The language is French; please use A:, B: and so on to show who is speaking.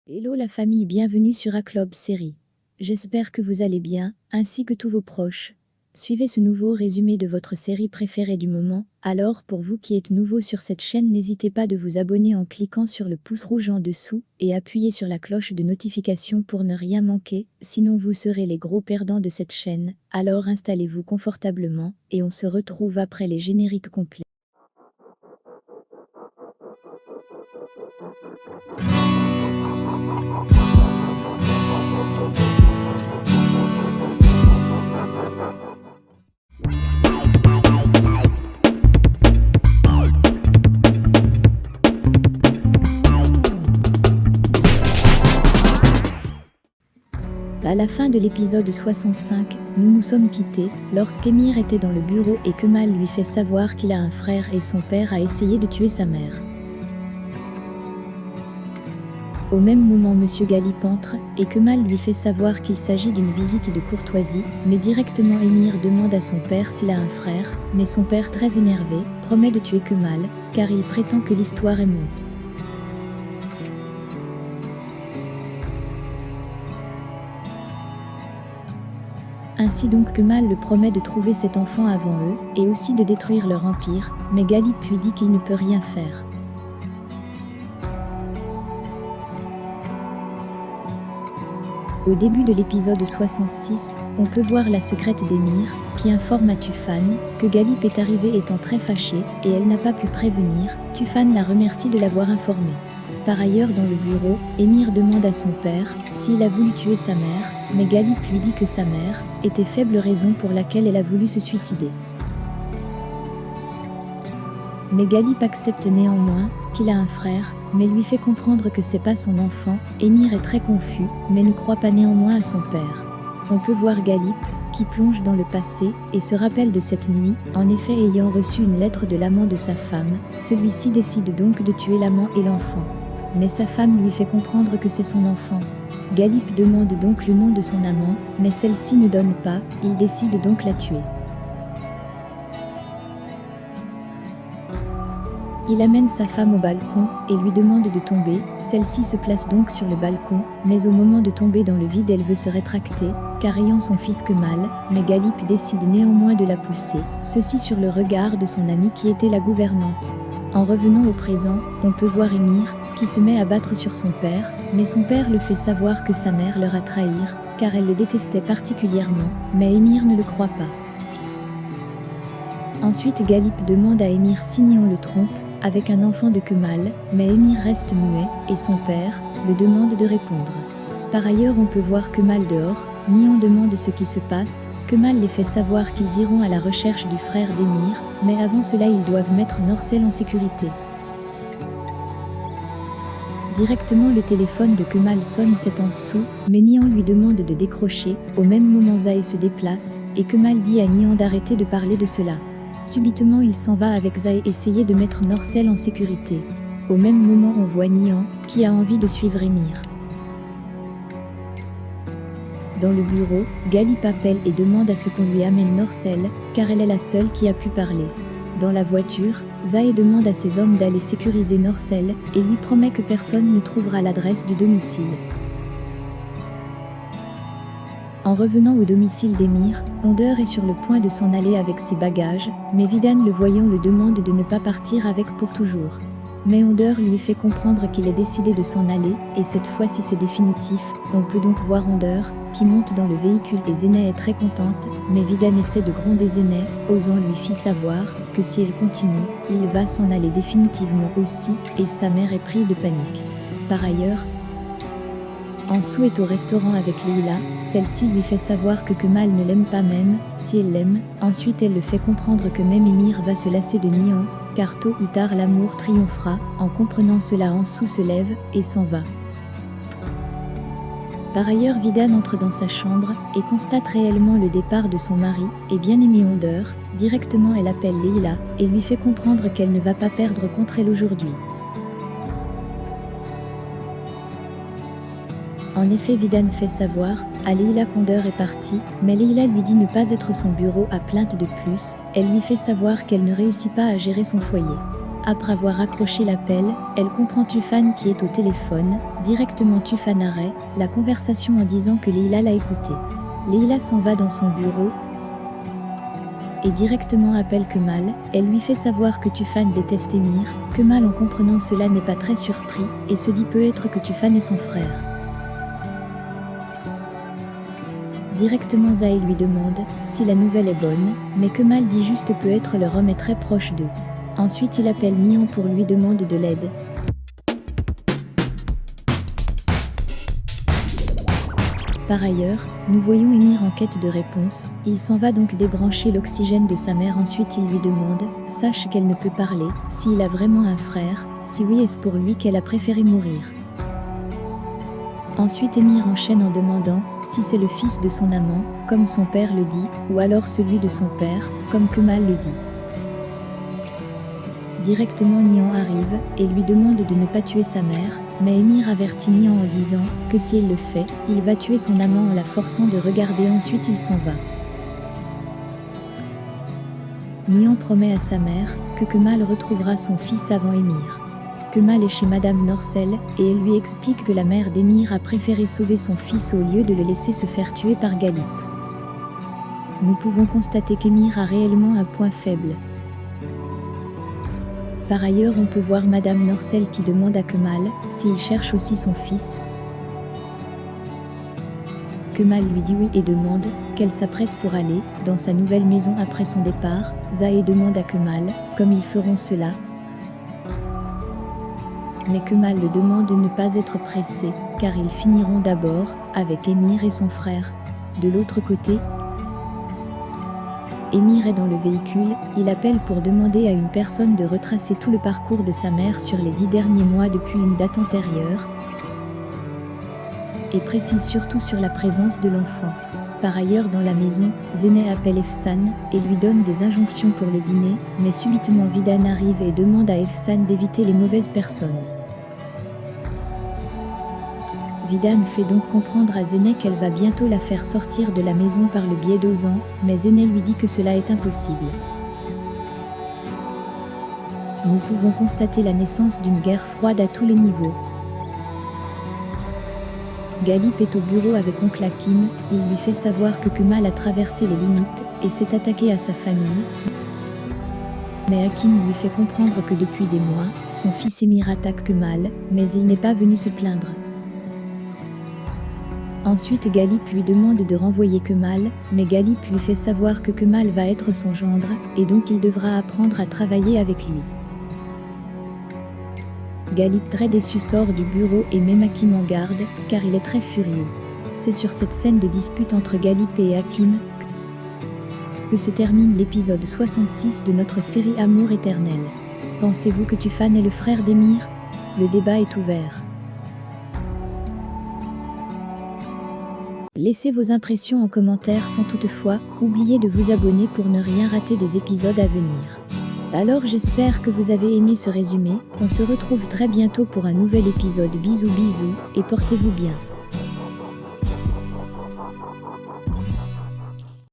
A: Hello la famille, bienvenue sur A-Club Série. J'espère que vous allez bien, ainsi que tous vos proches. Suivez ce nouveau résumé de votre série préférée du moment. Alors pour vous qui êtes nouveau sur cette chaîne, n'hésitez pas de vous abonner en cliquant sur le pouce rouge en dessous et appuyez sur la cloche de notification pour ne rien manquer, sinon vous serez les gros perdants de cette chaîne. Alors installez-vous confortablement et on se retrouve après les génériques complets. À la fin de l'épisode 65, nous nous sommes quittés lorsqu'Emir était dans le bureau et Kemal lui fait savoir qu'il a un frère et son père a essayé de tuer sa mère. Au même moment, Monsieur Galip entre et Kemal lui fait savoir qu'il s'agit d'une visite de courtoisie, mais directement Emir demande à son père s'il a un frère, mais son père, très énervé, promet de tuer Kemal, car il prétend que l'histoire est monte. Ainsi donc Kemal le promet de trouver cet enfant avant eux, et aussi de détruire leur empire, mais Galip lui dit qu'il ne peut rien faire. Au début de l'épisode 66, on peut voir la secrète d'Emir, qui informe à Tufan que Galip est arrivé étant très fâchée, et elle n'a pas pu prévenir. Tufan la remercie de l'avoir informée. Par ailleurs, dans le bureau, Emir demande à son père s'il a voulu tuer sa mère, mais Galip lui dit que sa mère était faible, raison pour laquelle elle a voulu se suicider. Mais Galip accepte néanmoins qu'il a un frère, mais lui fait comprendre que c'est pas son enfant. Emir est très confus, mais ne croit pas néanmoins à son père. On peut voir Galip, qui plonge dans le passé, et se rappelle de cette nuit. En effet, ayant reçu une lettre de l'amant de sa femme, celui-ci décide donc de tuer l'amant et l'enfant. Mais sa femme lui fait comprendre que c'est son enfant. Galip demande donc le nom de son amant, mais celle-ci ne donne pas, il décide donc la tuer. Il amène sa femme au balcon et lui demande de tomber. Celle-ci se place donc sur le balcon, mais au moment de tomber dans le vide, elle veut se rétracter, car ayant son fils Kemal, mais Galip décide néanmoins de la pousser, ceci sur le regard de son amie qui était la gouvernante. En revenant au présent, on peut voir Emir, qui se met à battre sur son père, mais son père le fait savoir que sa mère leur a trahir, car elle le détestait particulièrement, mais Emir ne le croit pas. Ensuite Galip demande à Emir si Nihan le trompe avec un enfant de Kemal, mais Emir reste muet, et son père le demande de répondre. Par ailleurs, on peut voir Kemal dehors. Nihan demande ce qui se passe. Kemal les fait savoir qu'ils iront à la recherche du frère d'Emir, mais avant cela ils doivent mettre Norcel en sécurité. Directement le téléphone de Kemal sonne, c'est en dessous, mais Nihan lui demande de décrocher. Au même moment Zahe se déplace, et Kemal dit à Nihan d'arrêter de parler de cela. Subitement il s'en va avec Zahe essayer de mettre Norcel en sécurité. Au même moment on voit Nihan, qui a envie de suivre Emir. Dans le bureau, Galip appelle et demande à ce qu'on lui amène Norcel, car elle est la seule qui a pu parler. Dans la voiture, Zahe demande à ses hommes d'aller sécuriser Norcel, et lui promet que personne ne trouvera l'adresse du domicile. En revenant au domicile d'Emir, Onder est sur le point de s'en aller avec ses bagages, mais Vidan le voyant le demande de ne pas partir avec pour toujours. Mais Onder lui fait comprendre qu'il a décidé de s'en aller, et cette fois-ci c'est définitif. On peut donc voir Onder, qui monte dans le véhicule et Zéneh est très contente, mais Vidan essaie de gronder Zéneh, osant lui fit savoir que si elle continue, il va s'en aller définitivement aussi, et sa mère est prise de panique. Par ailleurs, Ansou est au restaurant avec Leila, celle-ci lui fait savoir que Kemal ne l'aime pas même si elle l'aime. Ensuite elle le fait comprendre que même Emir va se lasser de Nihan, car tôt ou tard l'amour triomphera. En comprenant cela, Ansou se lève et s'en va. Par ailleurs, Vidan entre dans sa chambre et constate réellement le départ de son mari et bien-aimé Onder. Directement elle appelle Leila et lui fait comprendre qu'elle ne va pas perdre contre elle aujourd'hui. En effet, Vidan fait savoir à Leila qu'Onder est parti, mais Leila lui dit ne pas être son bureau à plainte de plus. Elle lui fait savoir qu'elle ne réussit pas à gérer son foyer. Après avoir raccroché l'appel, elle comprend Tufan qui est au téléphone. Directement Tufan arrête la conversation en disant que Leila l'a écouté. Leila s'en va dans son bureau et directement appelle Kemal. Elle lui fait savoir que Tufan déteste Émir. Kemal, en comprenant cela, n'est pas très surpris et se dit peut-être que Tufan est son frère. Directement Zahé lui demande si la nouvelle est bonne, mais Kemal dit juste peut-être leur homme est très proche d'eux. Ensuite il appelle Nihan pour lui demander de l'aide. Par ailleurs, nous voyons Émir en quête de réponse. Il s'en va donc débrancher l'oxygène de sa mère. Ensuite il lui demande, sache qu'elle ne peut parler, s'il a vraiment un frère, si oui est-ce pour lui qu'elle a préféré mourir. Ensuite Émir enchaîne en demandant si c'est le fils de son amant, comme son père le dit, ou alors celui de son père, comme Kemal le dit. Directement Nihan arrive et lui demande de ne pas tuer sa mère, mais Émir avertit Nihan en disant que si elle le fait, il va tuer son amant en la forçant de regarder. Ensuite il s'en va. Nihan promet à sa mère que Kemal retrouvera son fils avant Émir. Kemal est chez Madame Norcel et elle lui explique que la mère d'Émir a préféré sauver son fils au lieu de le laisser se faire tuer par Galip. Nous pouvons constater qu'Émir a réellement un point faible. Par ailleurs, on peut voir Madame Norcel qui demande à Kemal s'il cherche aussi son fils. Kemal lui dit oui et demande qu'elle s'apprête pour aller dans sa nouvelle maison après son départ. Zahé demande à Kemal comme ils feront cela. Mais Kemal le demande de ne pas être pressé, car ils finiront d'abord avec Émir et son frère. De l'autre côté, Émir est dans le véhicule, il appelle pour demander à une personne de retracer tout le parcours de sa mère sur les 10 derniers mois depuis une date antérieure, et précise surtout sur la présence de l'enfant. Par ailleurs, dans la maison, Zeynep appelle Efsan et lui donne des injonctions pour le dîner, mais subitement Vidan arrive et demande à Efsan d'éviter les mauvaises personnes. Vidan fait donc comprendre à Zeynep qu'elle va bientôt la faire sortir de la maison par le biais d'Ozan, mais Zeynep lui dit que cela est impossible. Nous pouvons constater la naissance d'une guerre froide à tous les niveaux. Galip est au bureau avec oncle Hakim, il lui fait savoir que Kemal a traversé les limites et s'est attaqué à sa famille. Mais Hakim lui fait comprendre que depuis des mois, son fils Émir attaque Kemal, mais il n'est pas venu se plaindre. Ensuite Galip lui demande de renvoyer Kemal, mais Galip lui fait savoir que Kemal va être son gendre, et donc il devra apprendre à travailler avec lui. Galip très déçu sort du bureau et met Hakim en garde, car il est très furieux. C'est sur cette scène de dispute entre Galip et Hakim que se termine l'épisode 66 de notre série Amour éternel. Pensez-vous que Tufan est le frère d'Émir? Le débat est ouvert. Laissez vos impressions en commentaire sans toutefois oublier de vous abonner pour ne rien rater des épisodes à venir. Alors j'espère que vous avez aimé ce résumé, on se retrouve très bientôt pour un nouvel épisode. Bisous bisous et portez-vous bien.